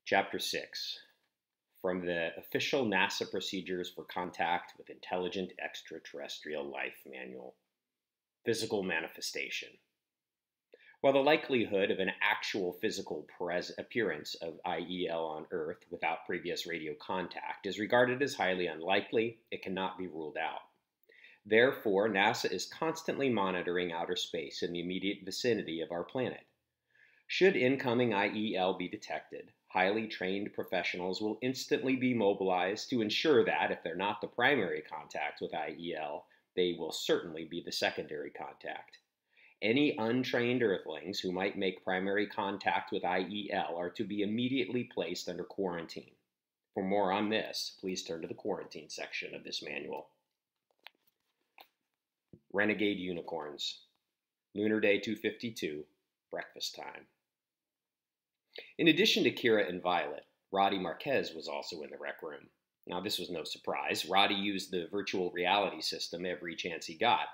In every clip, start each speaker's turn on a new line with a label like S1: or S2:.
S1: Chapter 6 from the Official NASA Procedures for Contact with Intelligent Extraterrestrial Life Manual. Physical Manifestation. While the likelihood of an actual physical appearance of IEL on Earth without previous radio contact is regarded as highly unlikely, it cannot be ruled out. Therefore, NASA is constantly monitoring outer space in the immediate vicinity of our planet. Should incoming IEL be detected, highly trained professionals will instantly be mobilized to ensure that, if they're not the primary contact with IEL, they will certainly be the secondary contact. Any untrained Earthlings who might make primary contact with IEL are to be immediately placed under quarantine. For more on this, please turn to the quarantine section of this manual. Renegade Unicorns. Lunar Day 252, breakfast time. In addition to Kira and Violet, Roddy Marquez was also in the rec room. Now, this was no surprise. Roddy used the virtual reality system every chance he got.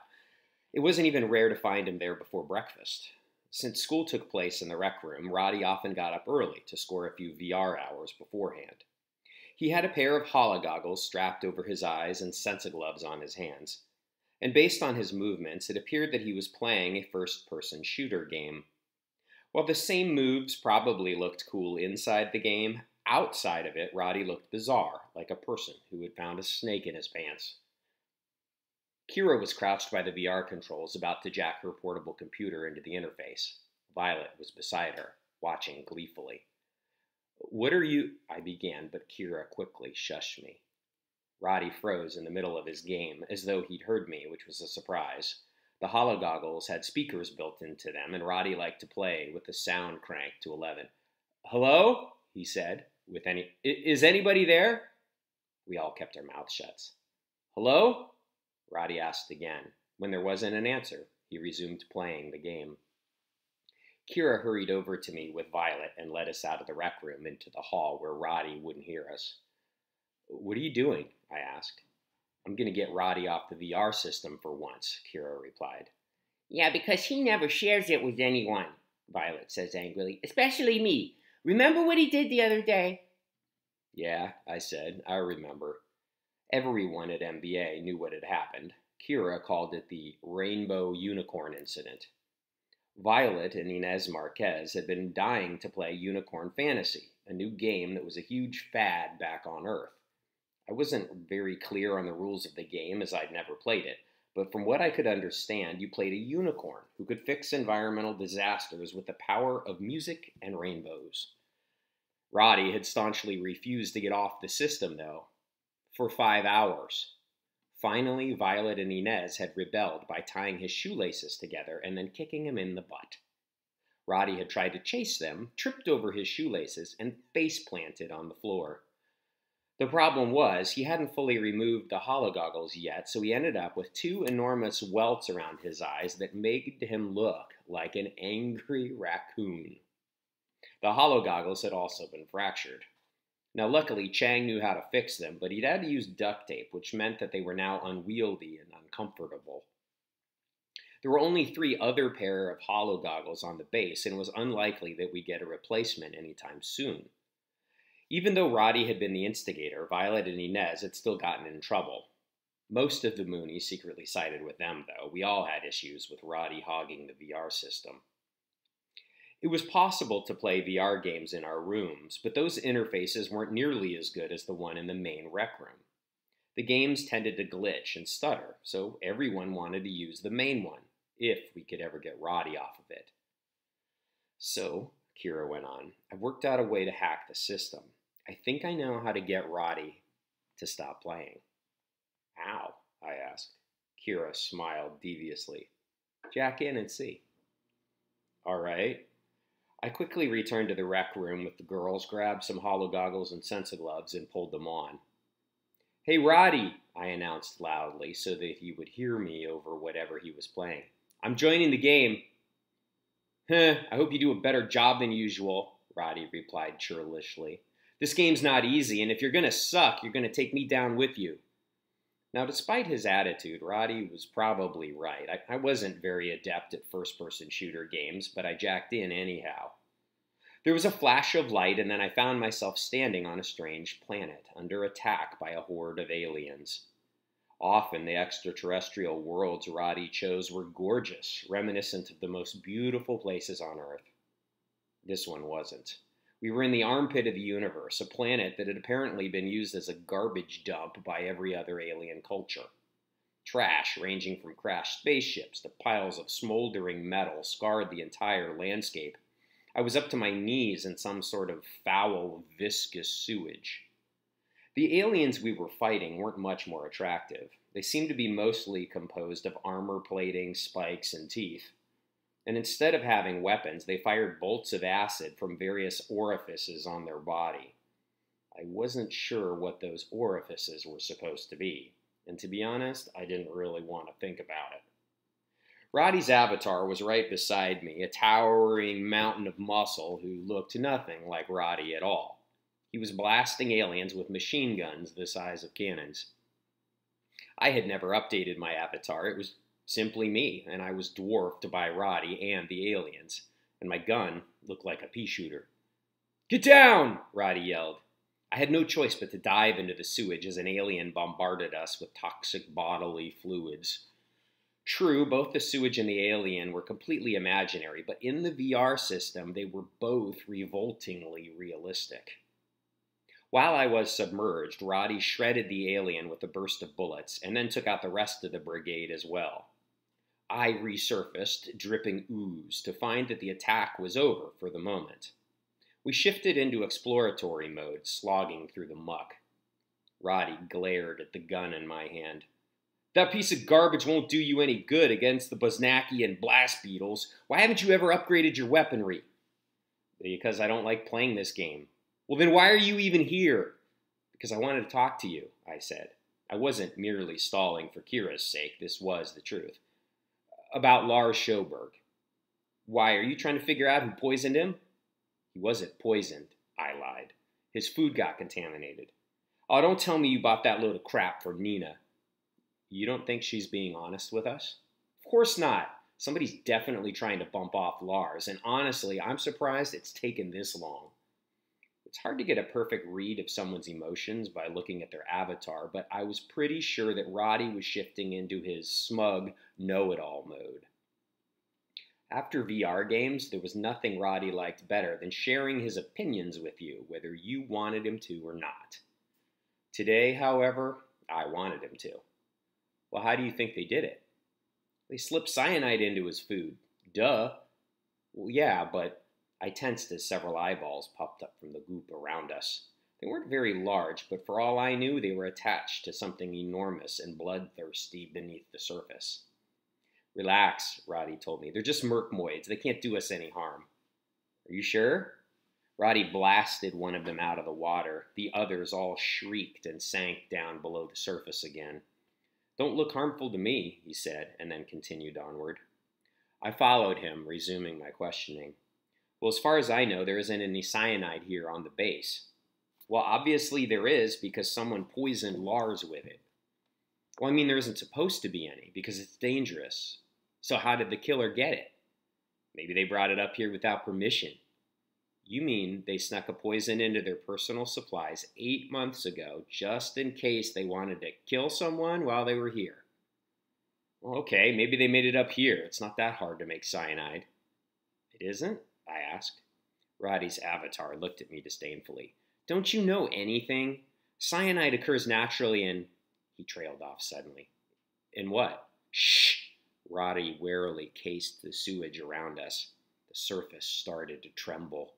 S1: It wasn't even rare to find him there before breakfast. Since school took place in the rec room, Roddy often got up early to score a few VR hours beforehand. He had a pair of hologoggles strapped over his eyes and sensogloves on his hands. And based on his movements, it appeared that he was playing a first-person shooter game. While the same moves probably looked cool inside the game, outside of it, Roddy looked bizarre, like a person who had found a snake in his pants. Kira was crouched by the VR controls, about to jack her portable computer into the interface. Violet was beside her, watching gleefully. "What are you—" I began, but Kira quickly shushed me. Roddy froze in the middle of his game, as though he'd heard me, which was a surprise. The hologoggles had speakers built into them, and Roddy liked to play with the sound cranked to 11. "Hello?" he said. "Is anybody there?" We all kept our mouths shut. "Hello?" Roddy asked again. When there wasn't an answer, he resumed playing the game. Kira hurried over to me with Violet and led us out of the rec room into the hall where Roddy wouldn't hear us. "What are you doing?" I asked. "I'm going to get Roddy off the VR system for once," Kira replied.
S2: "Yeah, because he never shares it with anyone," Violet says angrily. "Especially me. Remember what he did the other day?"
S1: "Yeah," I said. "I remember." Everyone at MBA knew what had happened. Kira called it the Rainbow Unicorn Incident. Violet and Inez Marquez had been dying to play Unicorn Fantasy, a new game that was a huge fad back on Earth. I wasn't very clear on the rules of the game, as I'd never played it, but from what I could understand, you played a unicorn who could fix environmental disasters with the power of music and rainbows. Roddy had staunchly refused to get off the system, though, for 5 hours. Finally, Violet and Inez had rebelled by tying his shoelaces together and then kicking him in the butt. Roddy had tried to chase them, tripped over his shoelaces, and face-planted on the floor. The problem was, he hadn't fully removed the hologoggles yet, so he ended up with 2 enormous welts around his eyes that made him look like an angry raccoon. The hologoggles had also been fractured. Now, luckily, Chang knew how to fix them, but he'd had to use duct tape, which meant that they were now unwieldy and uncomfortable. There were only 3 other pair of hologoggles on the base, and it was unlikely that we'd get a replacement anytime soon. Even though Roddy had been the instigator, Violet and Inez had still gotten in trouble. Most of the Moonies secretly sided with them, though. We all had issues with Roddy hogging the VR system. It was possible to play VR games in our rooms, but those interfaces weren't nearly as good as the one in the main rec room. The games tended to glitch and stutter, so everyone wanted to use the main one, if we could ever get Roddy off of it. "So," Kira went on, "I've worked out a way to hack the system. I think I know how to get Roddy to stop playing." "How?" I asked. Kira smiled deviously. "Jack in and see." "All right." I quickly returned to the rec room with the girls, grabbed some hologoggles and sensogloves, and pulled them on. "Hey, Roddy," I announced loudly so that he would hear me over whatever he was playing. "I'm joining the game." "Huh, I hope you do a better job than usual," Roddy replied churlishly. "This game's not easy, and if you're going to suck, you're going to take me down with you." Now, despite his attitude, Roddy was probably right. I wasn't very adept at first-person shooter games, but I jacked in anyhow. There was a flash of light, and then I found myself standing on a strange planet, under attack by a horde of aliens. Often the extraterrestrial worlds Roddy chose were gorgeous, reminiscent of the most beautiful places on Earth. This one wasn't. We were in the armpit of the universe, a planet that had apparently been used as a garbage dump by every other alien culture. Trash, ranging from crashed spaceships to piles of smoldering metal, scarred the entire landscape. I was up to my knees in some sort of foul, viscous sewage. The aliens we were fighting weren't much more attractive. They seemed to be mostly composed of armor plating, spikes, and teeth. And instead of having weapons, they fired bolts of acid from various orifices on their body. I wasn't sure what those orifices were supposed to be, and to be honest, I didn't really want to think about it. Roddy's avatar was right beside me, a towering mountain of muscle who looked nothing like Roddy at all. He was blasting aliens with machine guns the size of cannons. I had never updated my avatar. It was simply me, and I was dwarfed by Roddy and the aliens, and my gun looked like a pea shooter. "Get down!" Roddy yelled. I had no choice but to dive into the sewage as an alien bombarded us with toxic bodily fluids. True, both the sewage and the alien were completely imaginary, but in the VR system, they were both revoltingly realistic. While I was submerged, Roddy shredded the alien with a burst of bullets, and then took out the rest of the brigade as well. I resurfaced, dripping ooze, to find that the attack was over for the moment. We shifted into exploratory mode, slogging through the muck. Roddy glared at the gun in my hand. "That piece of garbage won't do you any good against the Bosnakian blast beetles. Why haven't you ever upgraded your weaponry?" "Because I don't like playing this game." "Well, then why are you even here?" "Because I wanted to talk to you," I said. I wasn't merely stalling for Kira's sake. This was the truth. "About Lars Sjoberg." "Why, are you trying to figure out who poisoned him?" "He wasn't poisoned," I lied. "His food got contaminated." "Oh, don't tell me you bought that load of crap for Nina." "You don't think she's being honest with us?" "Of course not. Somebody's definitely trying to bump off Lars, and honestly, I'm surprised it's taken this long." It's hard to get a perfect read of someone's emotions by looking at their avatar, but I was pretty sure that Roddy was shifting into his smug, know-it-all mode. After VR games, there was nothing Roddy liked better than sharing his opinions with you, whether you wanted him to or not. Today, however, I wanted him to. "Well, how do you think they did it?" "They slipped cyanide into his food." "Duh." "Well, yeah, but..." I tensed as several eyeballs popped up from the goop around us. They weren't very large, but for all I knew, they were attached to something enormous and bloodthirsty beneath the surface. "Relax," Roddy told me. "They're just merkmoids. They can't do us any harm." "Are you sure?" Roddy blasted one of them out of the water. The others all shrieked and sank down below the surface again. "Don't look harmful to me," he said, and then continued onward. I followed him, resuming my questioning. "Well, as far as I know, there isn't any cyanide here on the base." "Well, obviously there is, because someone poisoned Lars with it." "Well, I mean, there isn't supposed to be any, because it's dangerous." "So how did the killer get it?" "Maybe they brought it up here without permission." "You mean they snuck a poison into their personal supplies 8 months ago, just in case they wanted to kill someone while they were here?" "Well, okay, maybe they made it up here. It's not that hard to make cyanide." "It isn't?" I asked. Roddy's avatar looked at me disdainfully. "Don't you know anything? Cyanide occurs naturally in..." He trailed off suddenly. "In what?" "Shh!" Roddy warily cased the sewage around us. The surface started to tremble.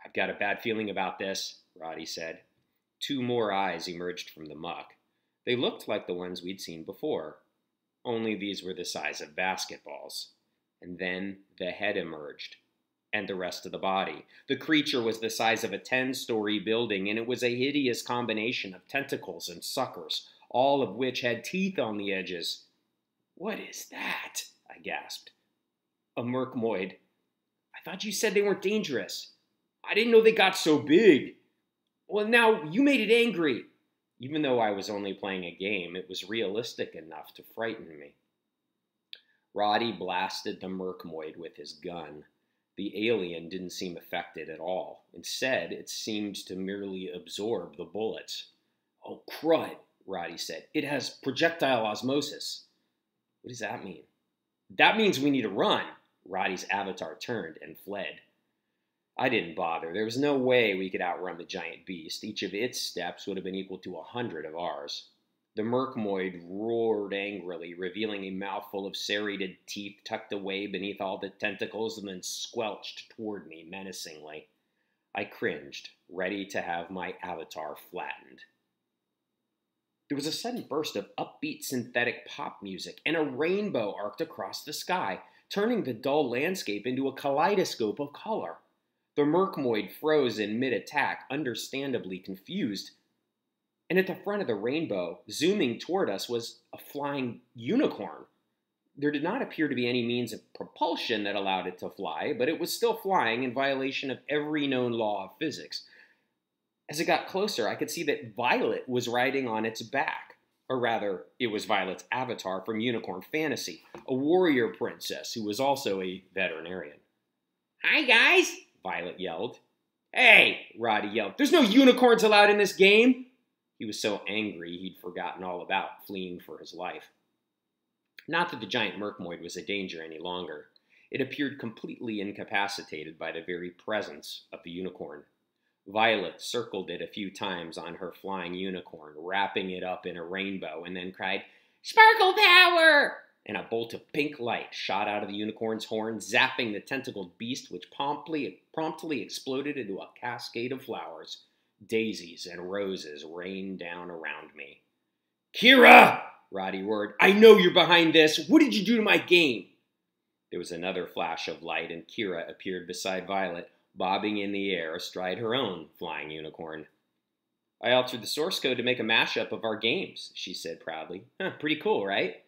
S1: "I've got a bad feeling about this," Roddy said. 2 more eyes emerged from the muck. They looked like the ones we'd seen before, only these were the size of basketballs. And then the head emerged, and the rest of the body. The creature was the size of a 10-story building, and it was a hideous combination of tentacles and suckers, all of which had teeth on the edges. "What is that?" I gasped. "A merkmoid." "I thought you said they weren't dangerous." "I didn't know they got so big." "Well, now you made it angry." Even though I was only playing a game, it was realistic enough to frighten me. Roddy blasted the merkmoid with his gun. The alien didn't seem affected at all. Instead, it seemed to merely absorb the bullets. "Oh, crud," Roddy said. "It has projectile osmosis." "What does that mean?" "That means we need to run." Roddy's avatar turned and fled. I didn't bother. There was no way we could outrun the giant beast. Each of its steps would have been equal to 100 of ours. The merkmoid roared angrily, revealing a mouthful of serrated teeth tucked away beneath all the tentacles, and then squelched toward me menacingly. I cringed, ready to have my avatar flattened. There was a sudden burst of upbeat synthetic pop music, and a rainbow arced across the sky, turning the dull landscape into a kaleidoscope of color. The merkmoid froze in mid-attack, understandably confused. And at the front of the rainbow, zooming toward us, was a flying unicorn. There did not appear to be any means of propulsion that allowed it to fly, but it was still flying in violation of every known law of physics. As it got closer, I could see that Violet was riding on its back. Or rather, it was Violet's avatar from Unicorn Fantasy, a warrior princess who was also a veterinarian.
S2: "Hi, guys,"
S1: Violet yelled. "Hey," Roddy yelled, "there's no unicorns allowed in this game." He was so angry he'd forgotten all about fleeing for his life. Not that the giant merkmoid was a danger any longer. It appeared completely incapacitated by the very presence of the unicorn. Violet circled it a few times on her flying unicorn, wrapping it up in a rainbow, and then cried, "Sparkle power!" And a bolt of pink light shot out of the unicorn's horn, zapping the tentacled beast, which promptly exploded into a cascade of flowers. Daisies and roses rained down around me. "Kira!" Roddy roared. "I know you're behind this. What did you do to my game?" There was another flash of light, and Kira appeared beside Violet, bobbing in the air astride her own flying unicorn. "I altered the source code to make a mashup of our games," she said proudly. Pretty cool, right?"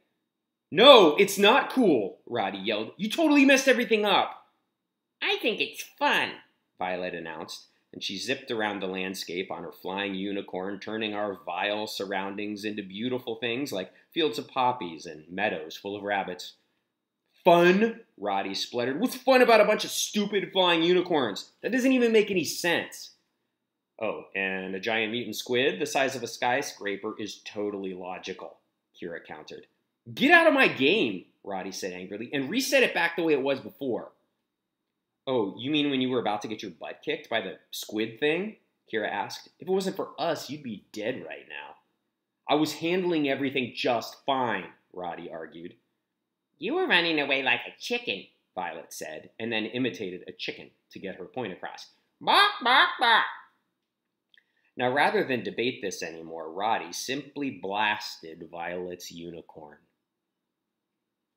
S1: "No, it's not cool," Roddy yelled. "You totally messed everything up."
S2: "I think it's fun,"
S1: Violet announced, and she zipped around the landscape on her flying unicorn, turning our vile surroundings into beautiful things like fields of poppies and meadows full of rabbits. "Fun?" Roddy spluttered. "What's fun about a bunch of stupid flying unicorns? That doesn't even make any sense." "Oh, and a giant mutant squid the size of a skyscraper is totally logical," Kira countered. "Get out of my game," Roddy said angrily, "and reset it back the way it was before." "Oh, you mean when you were about to get your butt kicked by the squid thing?" Kira asked. "If it wasn't for us, you'd be dead right now." "I was handling everything just fine," Roddy argued.
S2: "You were running away like a chicken,"
S1: Violet said, and then imitated a chicken to get her point across.
S2: "Bark, bark, bark."
S1: Now, rather than debate this anymore, Roddy simply blasted Violet's unicorn.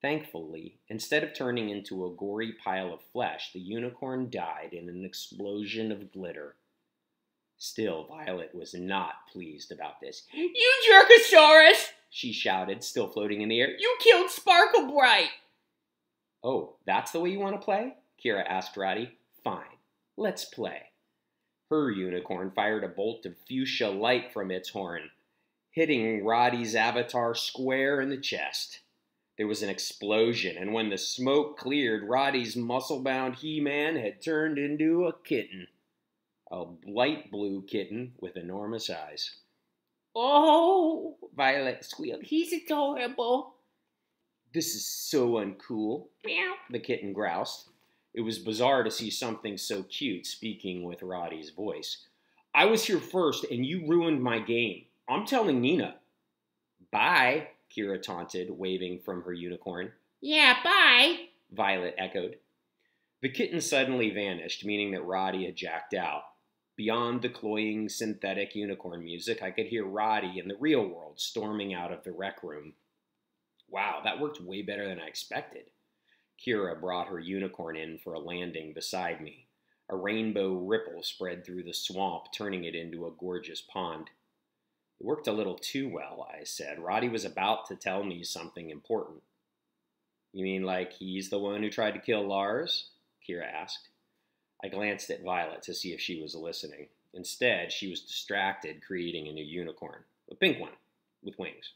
S1: Thankfully, instead of turning into a gory pile of flesh, the unicorn died in an explosion of glitter. Still, Violet was not pleased about this.
S2: "You jerkosaurus!" she shouted,
S1: Still floating in the air.
S2: "You killed Sparkle Bright!"
S1: "Oh, that's the way you want to play?" Kira asked Roddy. "Fine, let's play." Her unicorn fired a bolt of fuchsia light from its horn, hitting Roddy's avatar square in the chest. There was an explosion, and when the smoke cleared, Roddy's muscle-bound He-Man had turned into a kitten. A light blue kitten with enormous eyes.
S2: "Oh," Violet squealed, "he's adorable."
S1: "This is so uncool,"
S2: Meow.
S1: the kitten groused. It was bizarre to see something so cute speaking with Roddy's voice. "I was here first, and you ruined my game. I'm telling Nina." "Bye," Kira taunted, waving from her unicorn.
S2: "Yeah, bye,"
S1: Violet echoed. The kitten suddenly vanished, meaning that Roddy had jacked out. Beyond the cloying synthetic unicorn music, I could hear Roddy in the real world storming out of the rec room. Wow, that worked way better than I expected. Kira brought her unicorn in for a landing beside me. A rainbow ripple spread through the swamp, turning it into a gorgeous pond. "It worked a little too well," I said. "Roddy was about to tell me something important." "You mean like he's the one who tried to kill Lars?" Kira asked. I glanced at Violet to see if she was listening. Instead, she was distracted, creating a new unicorn. A pink one, with wings.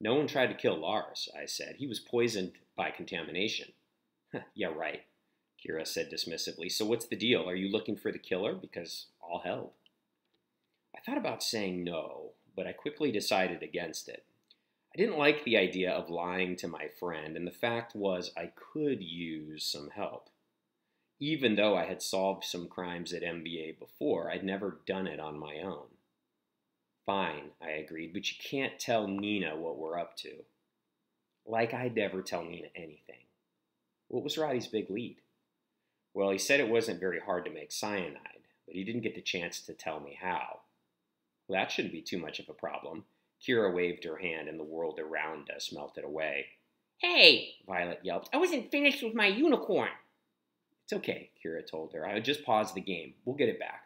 S1: "No one tried to kill Lars," I said. "He was poisoned by contamination." "Yeah, right," Kira said dismissively. So what's the deal? Are you looking for the killer? Because I'll help. I thought about saying no, but I quickly decided against it. I didn't like the idea of lying to my friend, and the fact was I could use some help. Even though I had solved some crimes at MBA before, I'd never done it on my own. Fine, I agreed, but you can't tell Nina what we're up to. Like I'd never tell Nina anything. What was Roddy's big lead? Well, he said it wasn't very hard to make cyanide, but he didn't get the chance to tell me how. Well, that shouldn't be too much of a problem. Kira waved her hand and the world around us melted away.
S2: Hey, Violet yelped. I wasn't finished with my unicorn.
S1: It's okay, Kira told her. I just paused the game. We'll get it back.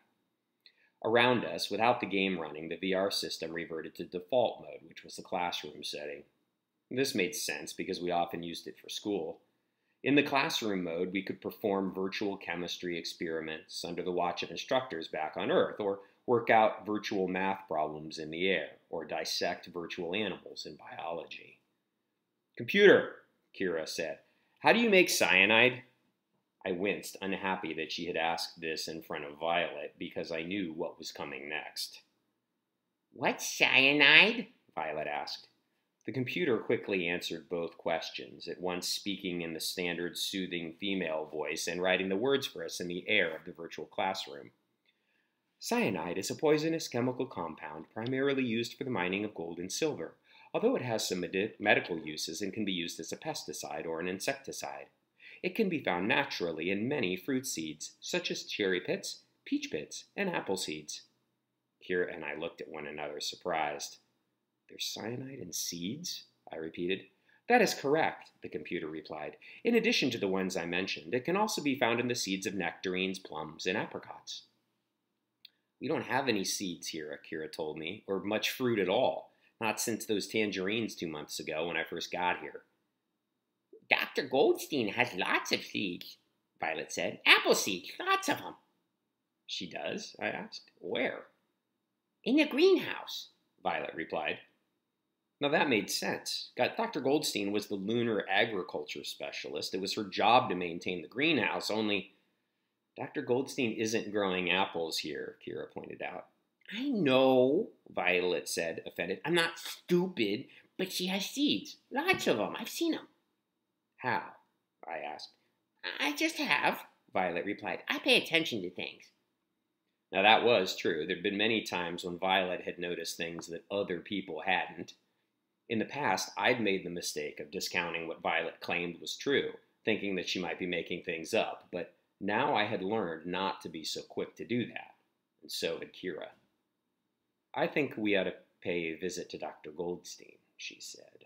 S1: Around us, without the game running, the VR system reverted to default mode, which was the classroom setting. This made sense because we often used it for school. In the classroom mode, we could perform virtual chemistry experiments under the watch of instructors back on Earth, or work out virtual math problems in the air, or dissect virtual animals in biology. Computer, Kira said, how do you make cyanide? I winced, unhappy that she had asked this in front of Violet, because I knew what was coming next.
S2: What's cyanide?
S1: Violet asked. The computer quickly answered both questions, at once speaking in the standard soothing female voice and writing the words for us in the air of the virtual classroom. Cyanide is a poisonous chemical compound primarily used for the mining of gold and silver, although it has some medical uses and can be used as a pesticide or an insecticide. It can be found naturally in many fruit seeds, such as cherry pits, peach pits, and apple seeds. Kira and I looked at one another, surprised. There's cyanide in seeds? I repeated. That is correct, the computer replied. In addition to the ones I mentioned, it can also be found in the seeds of nectarines, plums, and apricots. We don't have any seeds here, Kira told me, or much fruit at all. Not since those tangerines 2 months ago when I first got here.
S2: Dr. Goldstein has lots of seeds, Violet said. Apple seeds, lots of them.
S1: She does? I asked. Where?
S2: In the greenhouse,
S1: Violet replied. Now that made sense. Dr. Goldstein was the lunar agriculture specialist. It was her job to maintain the greenhouse, only Dr. Goldstein isn't growing apples here, Kira pointed out.
S2: I know, Violet said, offended. I'm not stupid, but she has seeds. Lots of them. I've seen them.
S1: How? I asked.
S2: I just have, Violet replied. I pay attention to things.
S1: Now that was true. There'd been many times when Violet had noticed things that other people hadn't. In the past, I'd made the mistake of discounting what Violet claimed was true, thinking that she might be making things up, but now I had learned not to be so quick to do that, and so had Kira. I think we ought to pay a visit to Dr. Goldstein, she said.